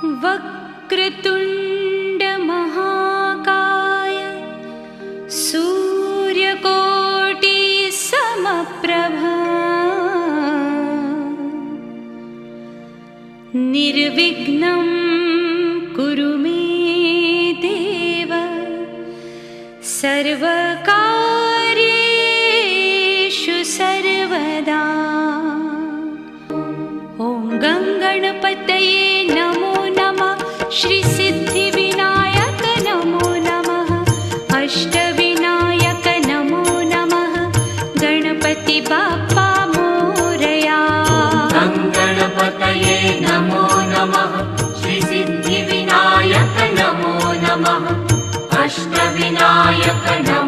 वक्रतुण्ड महाकाय सूर्यकोटि समप्रभा निर्विघ्नं कुरु मे देव सर्वकार्येषु सर्वदा। ॐ गङ्गणपतये नमो नमः। श्री सिद्धिविनायक नमो नमः। अष्टविनायक नमो नमः। गणपति बाप्पा मोरया। गणपतये नमो नमः। श्री सिद्धिविनायक नमो नमः। अष्टविनायक नमो